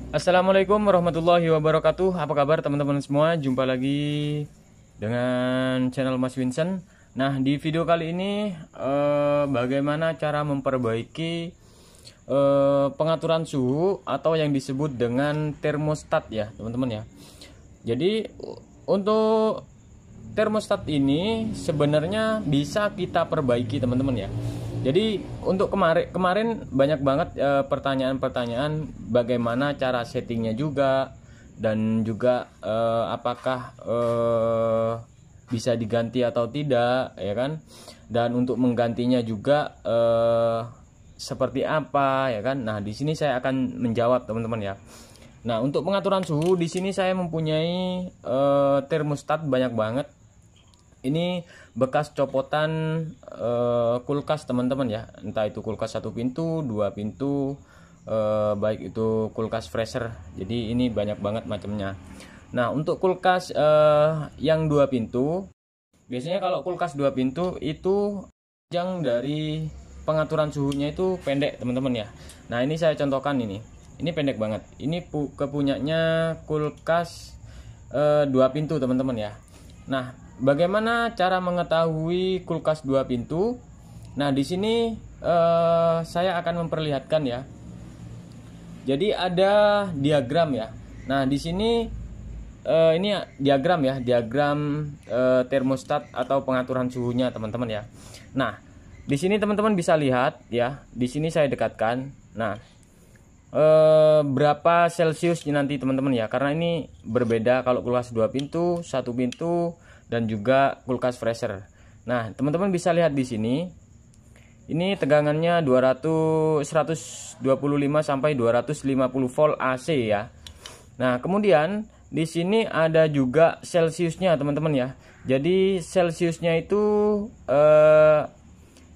Assalamualaikum warahmatullahi wabarakatuh. Apa kabar teman-teman semua? Jumpa lagi dengan channel Mas Vincent. Nah, di video kali ini bagaimana cara memperbaiki pengaturan suhu atau yang disebut dengan termostat ya, teman-teman ya. Jadi untuk termostat ini sebenarnya bisa kita perbaiki, teman-teman ya. Jadi untuk kemarin banyak banget pertanyaan-pertanyaan bagaimana cara settingnya juga, dan juga apakah bisa diganti atau tidak ya kan, dan untuk menggantinya juga seperti apa ya kan. Nah, di sini saya akan menjawab, teman-teman ya. Nah, untuk pengaturan suhu di sini saya mempunyai termostat banyak banget. Ini bekas copotan kulkas, teman-teman ya, entah itu kulkas 1 pintu, 2 pintu, baik itu kulkas freezer. Jadi ini banyak banget macamnya. Nah, untuk kulkas yang 2 pintu, biasanya kalau kulkas 2 pintu itu panjang dari pengaturan suhunya itu pendek, teman-teman ya. Nah, ini saya contohkan ini pendek banget. Ini kepunyanya kulkas 2 pintu, teman-teman ya. Nah, bagaimana cara mengetahui kulkas 2 pintu? Nah, di sini saya akan memperlihatkan ya. Jadi ada diagram ya. Nah, di sini ini diagram ya, diagram termostat atau pengaturan suhunya, teman-teman ya. Nah, di sini teman-teman bisa lihat ya. Di sini saya dekatkan. Nah, berapa Celsius nanti, teman-teman ya, karena ini berbeda kalau kulkas 2 pintu, 1 pintu, dan juga kulkas freezer. Nah, teman-teman bisa lihat di sini. Ini tegangannya 125 sampai 250 volt AC ya. Nah, kemudian di sini ada juga Celsiusnya, teman-teman ya. Jadi Celsiusnya itu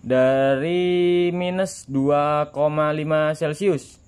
dari minus 2,5 Celsius.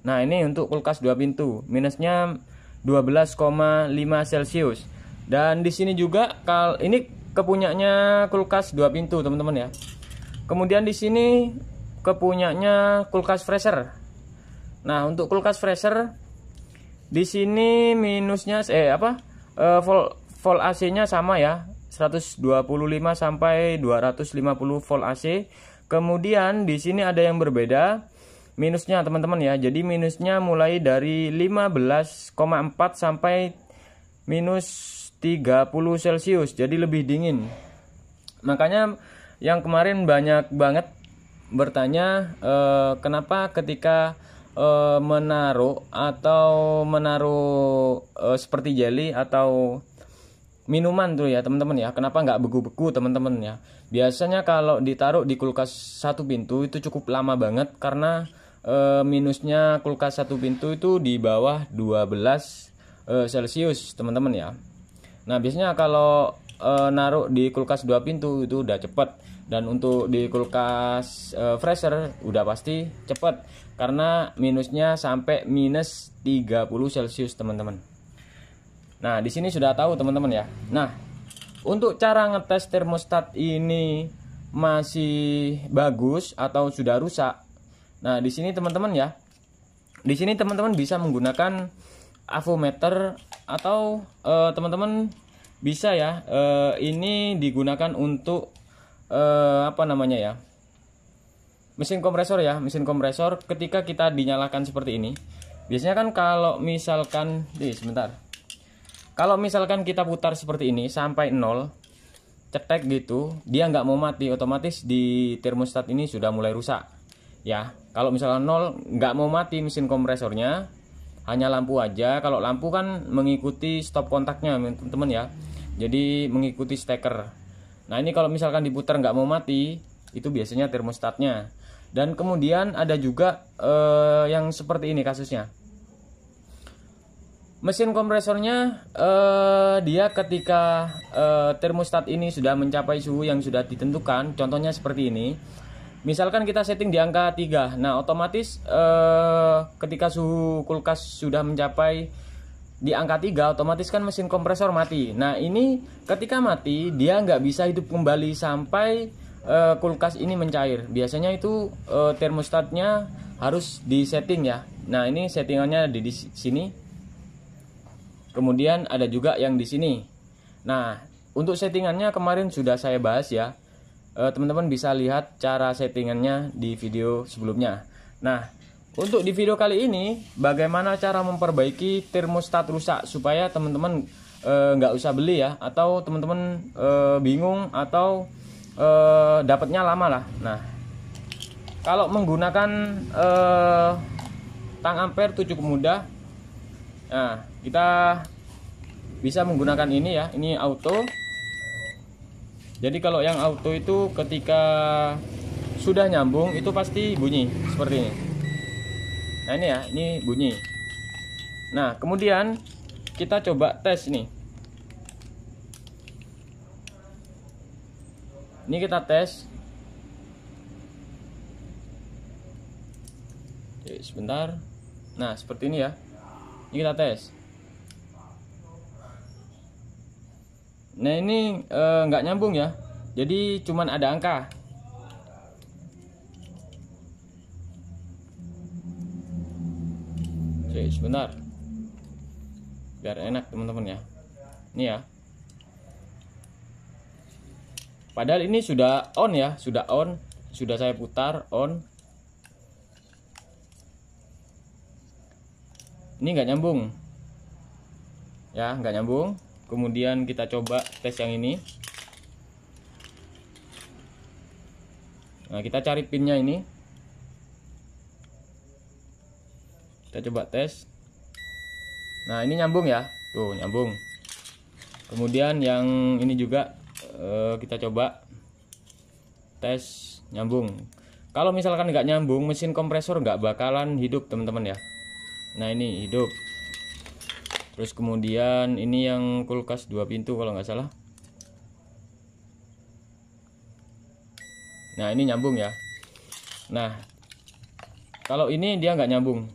Nah, ini untuk kulkas 2 pintu, minusnya 12,5 Celsius. Dan di sini juga ini kepunyanya kulkas 2 pintu, teman-teman ya. Kemudian di sini kepunyanya kulkas freezer. Nah, untuk kulkas freezer di sini minusnya volt AC-nya sama ya, 125 sampai 250 volt AC. Kemudian di sini ada yang berbeda minusnya, teman-teman ya. Jadi minusnya mulai dari 15,4 sampai minus 30 Celsius, jadi lebih dingin. Makanya yang kemarin banyak banget bertanya kenapa ketika menaruh seperti jelly atau minuman tuh ya, teman-teman ya, kenapa nggak beku-beku, teman-teman ya. Biasanya kalau ditaruh di kulkas 1 pintu itu cukup lama banget, karena minusnya kulkas 1 pintu itu di bawah 12 Celsius, teman-teman ya. Nah, biasanya kalau naruh di kulkas 2 pintu itu udah cepet, dan untuk di kulkas freezer udah pasti cepet, karena minusnya sampai minus 30 Celsius, teman-teman. Nah, di sini sudah tahu, teman-teman ya. Nah, untuk cara ngetes termostat ini masih bagus atau sudah rusak. Nah, di sini teman-teman ya. Di sini teman-teman bisa menggunakan avometer, atau teman-teman bisa ya, ini digunakan untuk apa namanya ya, mesin kompresor ya. Mesin kompresor ketika kita dinyalakan seperti ini, biasanya kan kalau misalkan kalau misalkan kita putar seperti ini sampai 0 cetek gitu, dia nggak mau mati, otomatis di termostat ini sudah mulai rusak ya. Kalau misalkan 0 nggak mau mati mesin kompresornya, hanya lampu aja. Kalau lampu kan mengikuti stop kontaknya, teman-teman ya, jadi mengikuti steker. Nah, ini kalau misalkan diputar nggak mau mati, itu biasanya termostatnya. Dan kemudian ada juga yang seperti ini kasusnya. Mesin kompresornya dia ketika termostat ini sudah mencapai suhu yang sudah ditentukan, contohnya seperti ini. Misalkan kita setting di angka 3. Nah, otomatis ketika suhu kulkas sudah mencapai di angka 3, otomatis kan mesin kompresor mati. Nah, ini ketika mati dia nggak bisa hidup kembali sampai kulkas ini mencair. Biasanya itu termostatnya harus disetting ya. Nah, ini settingannya di sini. Kemudian ada juga yang di sini. Nah, untuk settingannya kemarin sudah saya bahas ya. Teman-teman bisa lihat cara settingannya di video sebelumnya. Nah, untuk di video kali ini bagaimana cara memperbaiki termostat rusak supaya teman-teman nggak usah beli ya, atau teman-teman bingung atau dapatnya lama lah. Nah, kalau menggunakan tang ampere itu cukup mudah. Nah, kita bisa menggunakan ini ya, ini auto. Jadi kalau yang auto itu ketika sudah nyambung itu pasti bunyi seperti ini. Nah, ini ya, ini bunyi. Nah, kemudian kita coba tes nih. Ini kita tes. Oke, sebentar. Nah, seperti ini ya. Ini kita tes. Nah, ini nggak nyambung ya. Jadi cuman ada angka. Oke, sebentar. Biar enak teman-teman ya. Ini ya. Padahal ini sudah on ya, sudah on. Sudah saya putar on. Ini nggak nyambung ya, nggak nyambung. Kemudian kita coba tes yang ini. Nah, kita cari pinnya ini, kita coba tes. Nah, ini nyambung ya, tuh nyambung. Kemudian yang ini juga kita coba tes, nyambung. Kalau misalkan nggak nyambung, mesin kompresor nggak bakalan hidup teman-teman ya. Nah, ini hidup. Terus kemudian ini yang kulkas 2 pintu kalau nggak salah. Nah, ini nyambung ya. Nah, kalau ini dia nggak nyambung.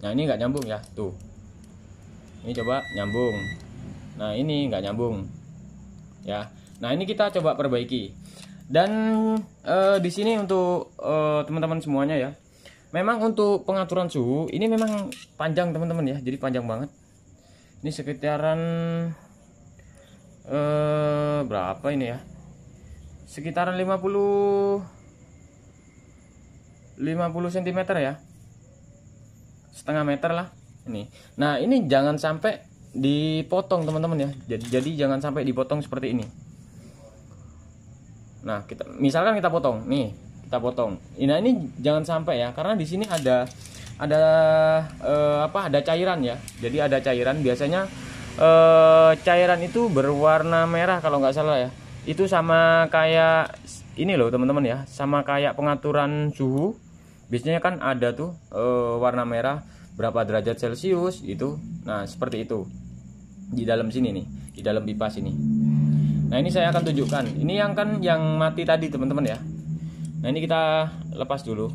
Nah, ini nggak nyambung ya, tuh. Ini coba nyambung. Nah, ini nggak nyambung ya. Nah, ini kita coba perbaiki. Dan di sini untuk teman-teman semuanya ya, memang untuk pengaturan suhu ini memang panjang teman-teman ya, jadi panjang banget. Ini sekitaran berapa ini ya? Sekitaran 50 cm ya, setengah meter lah ini. Nah, ini jangan sampai dipotong teman-teman ya. Jadi jangan sampai dipotong seperti ini. Nah, misalkan kita potong nih, kita potong. Nah, ini jangan sampai ya, karena di sini ada ada cairan ya. Jadi ada cairan, biasanya cairan itu berwarna merah kalau nggak salah ya. Itu sama kayak ini loh teman-teman ya, sama kayak pengaturan suhu. Biasanya kan ada tuh warna merah berapa derajat Celcius itu. Nah, seperti itu di dalam sini nih, di dalam pipa sini. Nah, ini saya akan tunjukkan. Ini yang mati tadi teman-teman ya. Nah, ini kita lepas dulu.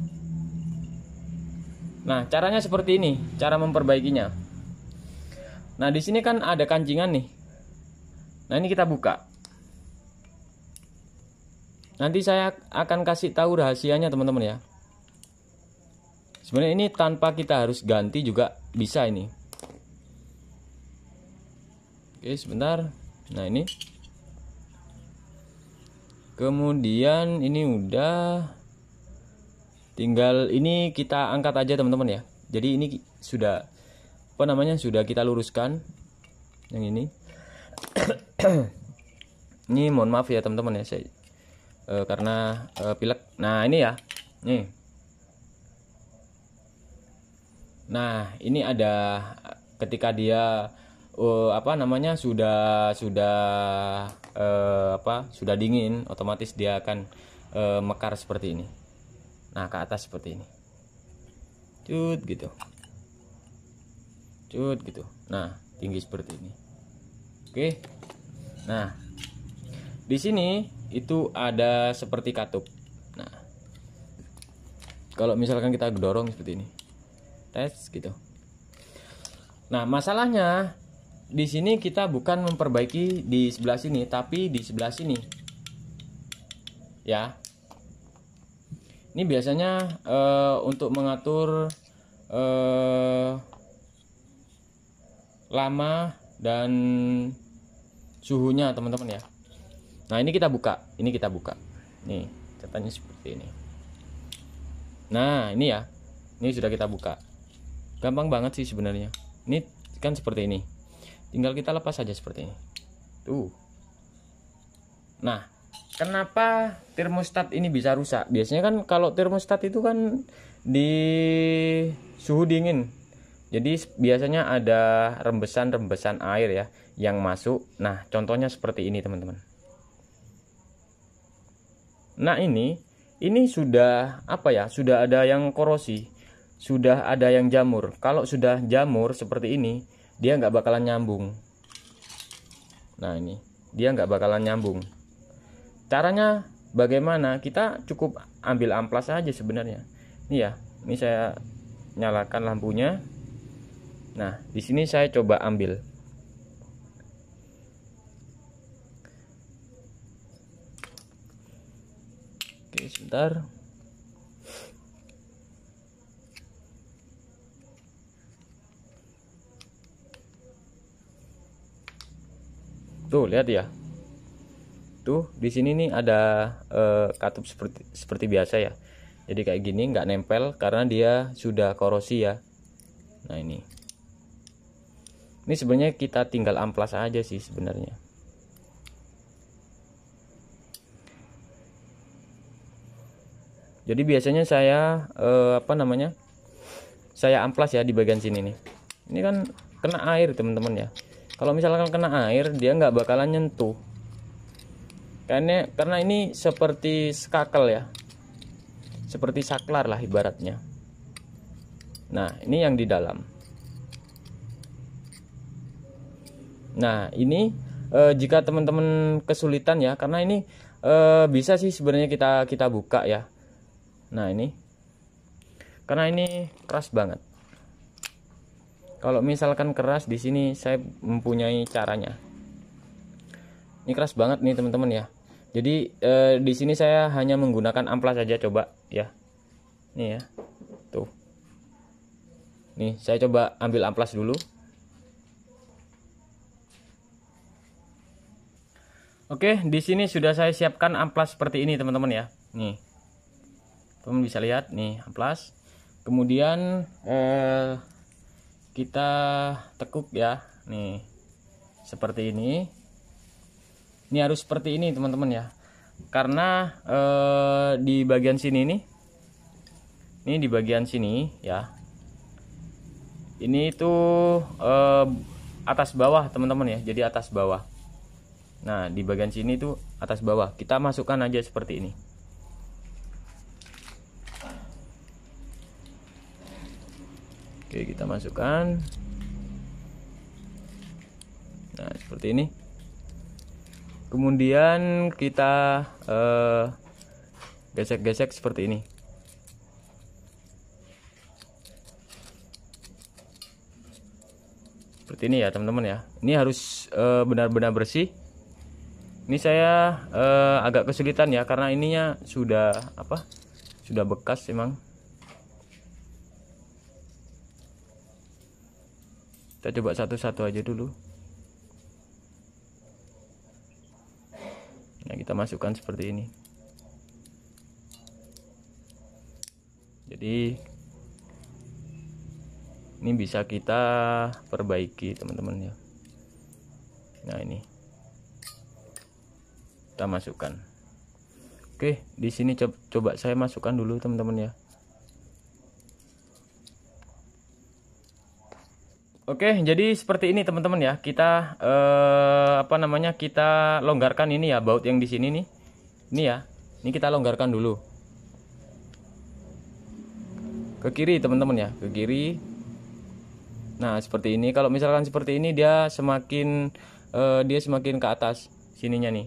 Nah, caranya seperti ini, cara memperbaikinya. Nah, di sini kan ada kancingan nih. Nah, ini kita buka. Nanti saya akan kasih tahu rahasianya teman-teman ya. Sebenarnya ini tanpa kita harus ganti juga bisa ini. Oke, sebentar. Nah, ini. Kemudian ini udah, tinggal ini kita angkat aja teman-teman ya. Jadi ini sudah sudah kita luruskan yang ini. Ini mohon maaf ya teman-teman ya, saya karena pilek. Nah, ini ya, nih. Nah, ini ada ketika dia sudah dingin, otomatis dia akan mekar seperti ini. Nah, ke atas seperti ini. Cut gitu. Cut gitu. Nah, tinggi seperti ini. Oke. Nah, di sini itu ada seperti katup. Nah, kalau misalkan kita dorong seperti ini. Tes gitu. Nah, masalahnya di sini kita bukan memperbaiki di sebelah sini, tapi di sebelah sini. Ya. Ini biasanya untuk mengatur lama dan suhunya teman-teman ya. Nah ini kita buka, nih catatannya seperti ini. Nah ini ya, ini sudah kita buka, gampang banget sih sebenarnya. Ini kan seperti ini, tinggal kita lepas saja seperti ini tuh. Nah kenapa termostat ini bisa rusak? Biasanya kan kalau termostat itu kan di suhu dingin, jadi biasanya ada rembesan-rembesan air ya yang masuk. Nah contohnya seperti ini teman-teman. Nah ini sudah apa ya, sudah ada yang korosi, sudah ada yang jamur. Kalau sudah jamur seperti ini, dia nggak bakalan nyambung. Nah ini dia nggak bakalan nyambung. Caranya bagaimana? Kita cukup ambil amplas aja sebenarnya. Ini ya, ini saya nyalakan lampunya. Nah di sini saya coba ambil. Oke sebentar. Tuh lihat ya, tuh di sini nih ada katup seperti biasa ya. Jadi kayak gini nggak nempel karena dia sudah korosi ya. Nah ini sebenarnya kita tinggal amplas aja sih sebenarnya. Jadi biasanya saya saya amplas ya di bagian sini nih. Ini kan kena air teman-teman ya. Kalau misalkan kena air dia nggak bakalan nyentuh. Karena ini seperti skakel ya. Seperti saklar lah ibaratnya. Nah, ini yang di dalam. Nah, ini jika teman-teman kesulitan ya, karena ini bisa sih sebenarnya kita buka ya. Nah ini karena ini keras banget. Kalau misalkan keras, di sini saya mempunyai caranya. Ini keras banget nih teman-teman ya. Jadi di sini saya hanya menggunakan amplas saja, coba ya. Nih ya, tuh. Nih saya coba ambil amplas dulu. Oke, di sini sudah saya siapkan amplas seperti ini teman-teman ya. Nih. Teman bisa lihat nih amplas. Kemudian kita tekuk ya, nih seperti ini. Ini harus seperti ini teman-teman ya, karena di bagian sini nih, ini di bagian sini ya, ini tuh atas bawah teman-teman ya, jadi atas bawah. Nah di bagian sini tuh atas bawah, kita masukkan aja seperti ini. Oke, kita masukkan. Nah seperti ini. Kemudian kita gesek-gesek seperti ini. Seperti ini ya teman-teman ya. Ini harus benar-benar bersih. Ini saya agak kesulitan ya, karena ininya sudah sudah bekas emang. Kita coba satu-satu aja dulu. Nah kita masukkan seperti ini. Jadi ini bisa kita perbaiki teman-teman ya. Nah ini kita masukkan. Oke, di sini coba saya masukkan dulu teman-teman ya. Oke, jadi seperti ini teman-teman ya. Kita kita longgarkan ini ya, baut yang di sini nih. Ini ya. Ini kita longgarkan dulu. Ke kiri teman-teman ya, ke kiri. Nah, seperti ini. Kalau misalkan seperti ini dia semakin ke atas sininya nih.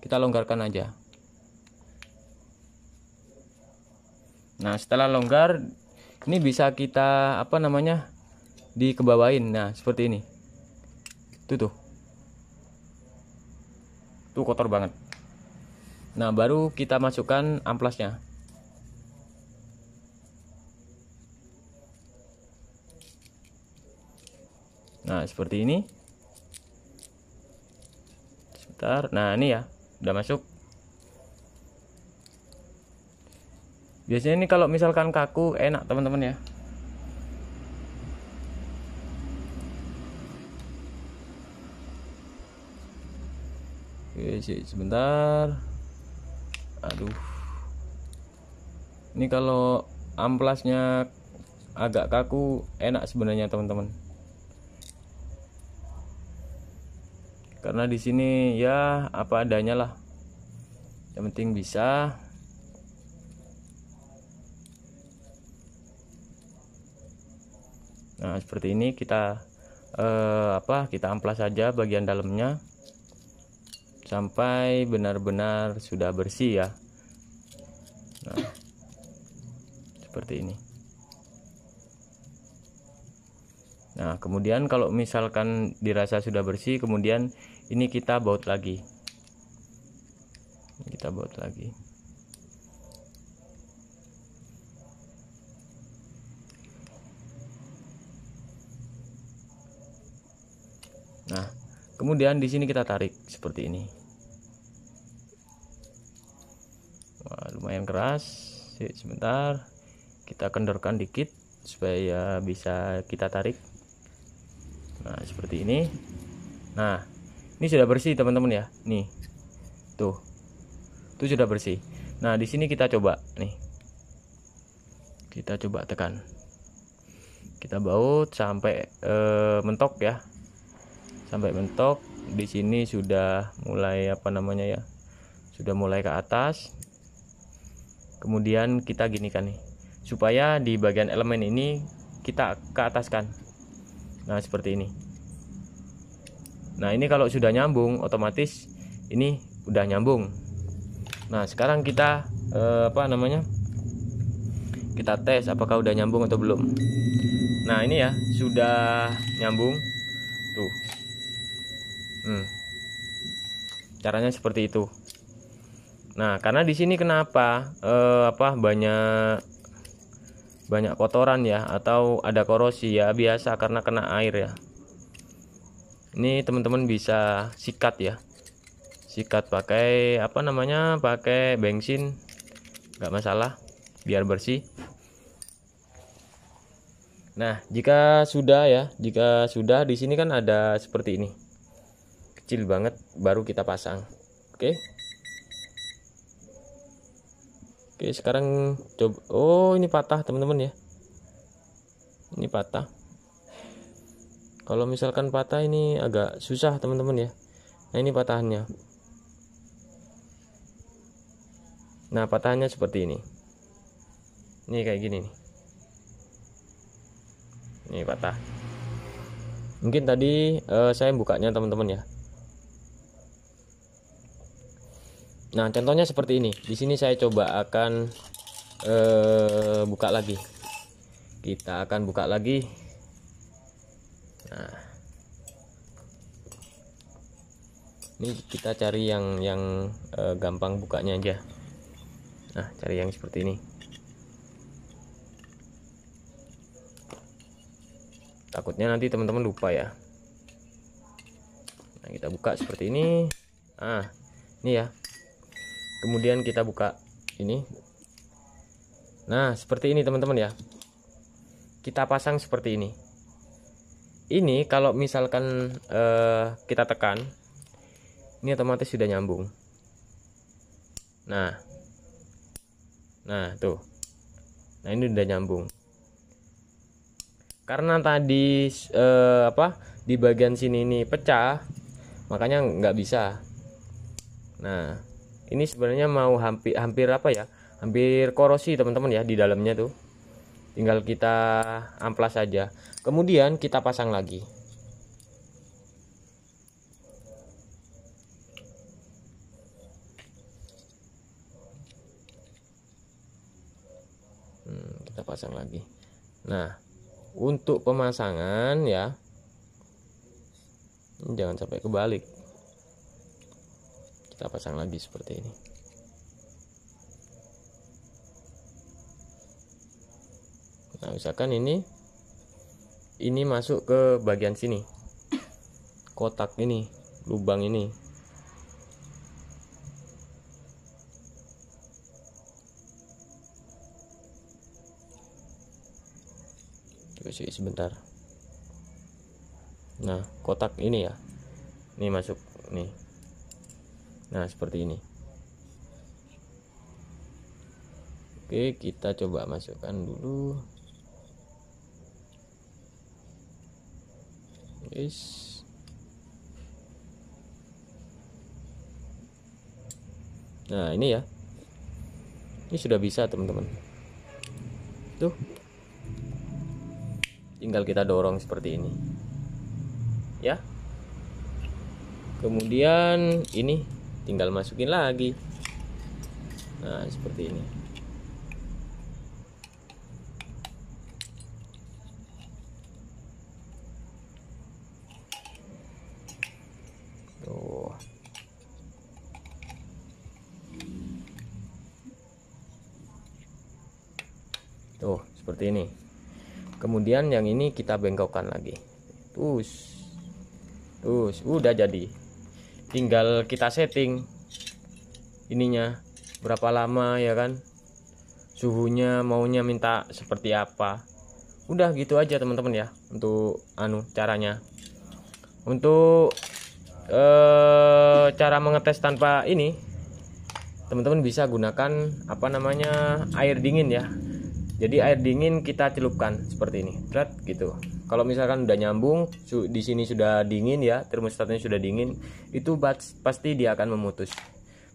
Kita longgarkan aja. Nah, setelah longgar ini bisa kita dikebawain. Nah seperti ini tuh kotor banget. Nah baru kita masukkan amplasnya. Nah, seperti ini. Sebentar. Nah, ini ya, udah masuk. Biasanya ini kalau misalkan kaku enak teman-teman ya. Oke, sebentar. Aduh. Ini kalau amplasnya agak kaku enak sebenarnya teman-teman. Karena di sini ya apa adanya lah. Yang penting bisa. Nah, seperti ini kita kita amplas saja bagian dalamnya sampai benar-benar sudah bersih ya. Nah, seperti ini. Nah, kemudian kalau misalkan dirasa sudah bersih, kemudian ini kita baut lagi. Kita baut lagi. Nah, kemudian di sini kita tarik seperti ini. Wah, lumayan keras. Sebentar, kita kendorkan dikit supaya bisa kita tarik. Nah, seperti ini. Nah, ini sudah bersih teman-teman ya. Nih, tuh sudah bersih. Nah, di sini kita coba nih. Kita coba tekan. Kita baut sampai mentok ya. Sampai mentok. Di sini sudah mulai apa namanya ya, sudah mulai ke atas. Kemudian kita ginikan nih, supaya di bagian elemen ini kita ke ataskan. Nah, seperti ini. Nah, ini kalau sudah nyambung otomatis ini udah nyambung. Nah, sekarang kita kita tes apakah udah nyambung atau belum. Nah, ini ya sudah nyambung tuh. Caranya seperti itu. Nah, karena di sini kenapa banyak kotoran ya, atau ada korosi ya, biasa karena kena air ya. Ini teman-teman bisa sikat ya, sikat pakai pakai bensin, nggak masalah, biar bersih. Nah, jika sudah di sini kan ada seperti ini, kecil banget, baru kita pasang. Oke, sekarang coba. Oh, ini patah teman-teman ya, ini patah. Kalau misalkan patah ini agak susah teman-teman ya. Nah, ini patahannya. Nah, patahannya seperti ini. Ini kayak gini nih. Ini patah. Mungkin tadi saya bukanya teman-teman ya. Nah, contohnya seperti ini. Di sini saya coba akan buka lagi. Kita akan buka lagi. Nah, ini kita cari yang gampang bukanya aja. Nah, cari yang seperti ini. Takutnya nanti teman-teman lupa ya. Nah, kita buka seperti ini. Nah, ini ya. Kemudian kita buka ini. Nah, seperti ini teman-teman ya. Kita pasang seperti ini. Ini kalau misalkan kita tekan, ini otomatis sudah nyambung. Nah tuh. Nah, ini udah nyambung. Karena tadi di bagian sini ini pecah, makanya nggak bisa. Nah, ini sebenarnya mau hampir hampir korosi teman-teman ya di dalamnya tuh. Tinggal kita amplas saja. Kemudian kita pasang lagi. Kita pasang lagi. Nah, untuk pemasangan ya, jangan sampai kebalik. Kita pasang lagi seperti ini. Nah, misalkan ini masuk ke bagian sini. kotak ini, lubang ini. Coba sih sebentar. Nah, kotak ini ya. Ini masuk nih. Nah, seperti ini. Oke, kita coba masukkan dulu. Guys. Nah, ini ya. Ini sudah bisa, teman-teman. Tuh. Tinggal kita dorong seperti ini. Ya. Kemudian ini tinggal masukin lagi. Nah, seperti ini. Tuh, seperti ini. Kemudian yang ini kita bengkokkan lagi. Terus udah jadi. Tinggal kita setting ininya berapa lama ya kan. Suhunya maunya minta seperti apa. Udah gitu aja teman-teman ya untuk caranya. Untuk cara mengetes tanpa ini, teman-teman bisa gunakan air dingin ya. Jadi air dingin kita celupkan seperti ini, gitu. Kalau misalkan udah nyambung, di sini sudah dingin ya, termostatnya sudah dingin, itu pasti dia akan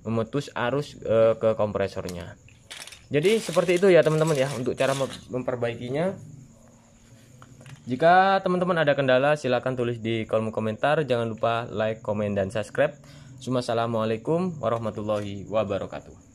memutus arus ke kompresornya. Jadi seperti itu ya teman-teman ya untuk cara memperbaikinya. Jika teman-teman ada kendala, silahkan tulis di kolom komentar. Jangan lupa like, komen, dan subscribe. Assalamualaikum warahmatullahi wabarakatuh.